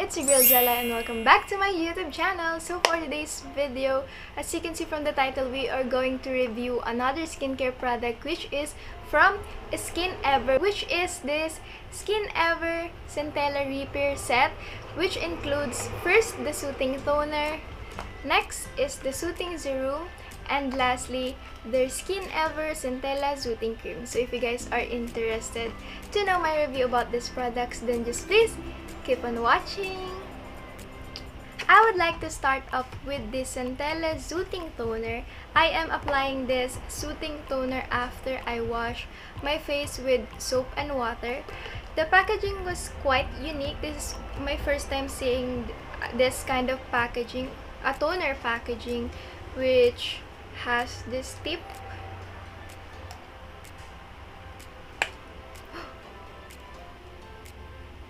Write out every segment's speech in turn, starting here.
it's your girl Zella and welcome back to my YouTube channel. So for today's video, as you can see from the title, we are going to review another skincare product which is from Skin Ever, which is this Skin Ever Centella Repair set, which includes first the soothing toner, next is the soothing serum, and lastly, their Skin Ever Centella Soothing Cream. So if you guys are interested to know my review about these products, then just please keep on watching. I would like to start off with the Centella Soothing Toner. I am applying this soothing toner after I wash my face with soap and water. The packaging was quite unique. This is my first time seeing this kind of packaging, a toner packaging, which has this tip.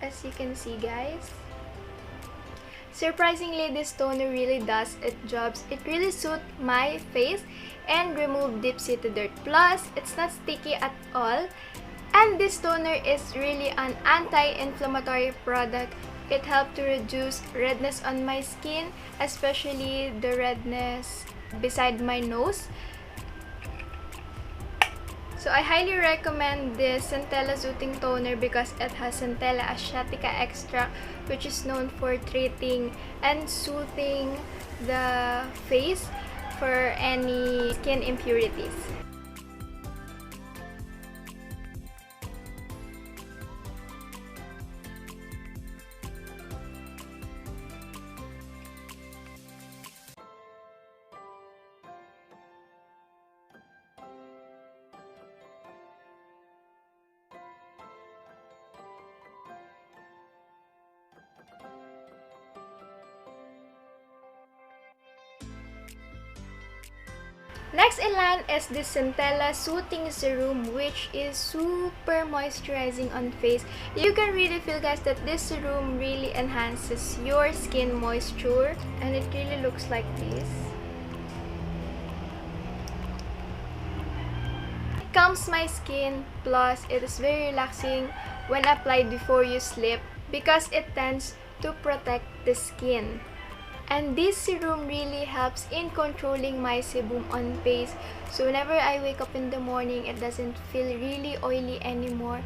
As you can see, guys, surprisingly, this toner really does its jobs. It really suits my face and remove deep-seated dirt. Plus, it's not sticky at all. And this toner is really an anti-inflammatory product. It helped to reduce redness on my skin, especially the redness beside my nose. So I highly recommend this Centella Soothing Toner because it has Centella asiatica extract, which is known for treating and soothing the face for any skin impurities. Next in line is the Centella Soothing Serum, which is super moisturizing on face. You can really feel, guys, that this serum really enhances your skin moisture, and it really looks like this. It calms my skin, plus it is very relaxing when applied before you sleep because it tends to protect the skin. And this serum really helps in controlling my sebum on face. So whenever I wake up in the morning, it doesn't feel really oily anymore.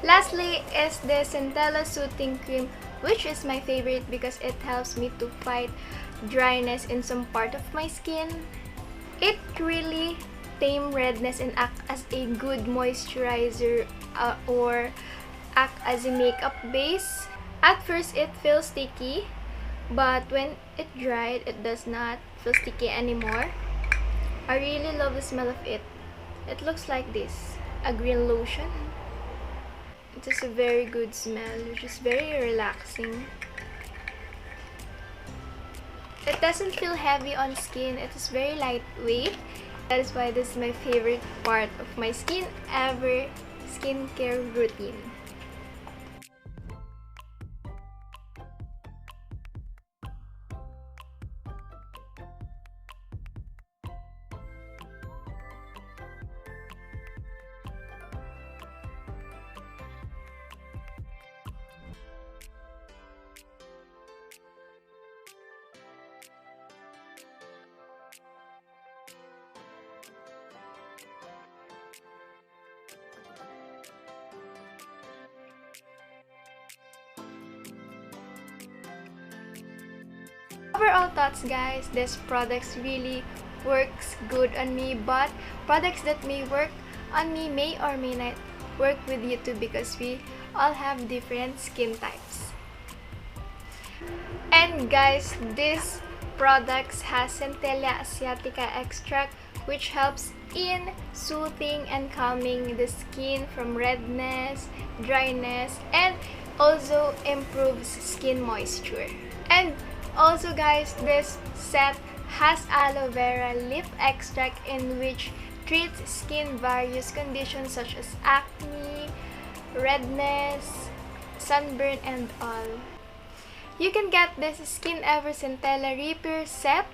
Lastly is the Centella Soothing Cream, which is my favorite because it helps me to fight dryness in some part of my skin. It really tame redness and act as a good moisturizer or act as a makeup base. At first, it feels sticky, but when it dried, it does not feel sticky anymore. I really love the smell of it. It looks like this, a green lotion. It is a very good smell, which is very relaxing. It doesn't feel heavy on skin. It is very lightweight. That is why this is my favorite part of my Skin Ever skincare routine. Overall thoughts, guys, this products really works good on me, but products that may work on me may or may not work with you too because we all have different skin types. And guys, this products has Centella asiatica extract, which helps in soothing and calming the skin from redness, dryness, and also improves skin moisture. And also guys, this set has aloe vera leaf extract in which treats skin various conditions such as acne, redness, sunburn, and all. You can get this Skin Ever Centella Repair set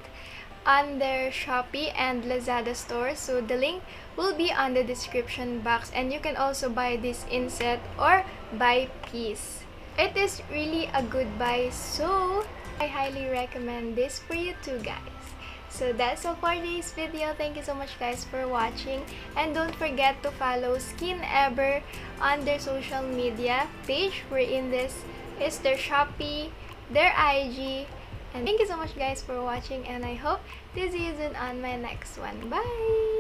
on their Shopee and Lazada stores, so the link will be on the description box, and you can also buy this in set or by piece. It is really a good buy, so I highly recommend this for you too guys. So that's all for today's video. Thank you so much guys for watching, and don't forget to follow Skin Ever on their social media page, wherein this is their Shopee, their IG, and thank you so much guys for watching, and I hope to see you soon on my next one. Bye!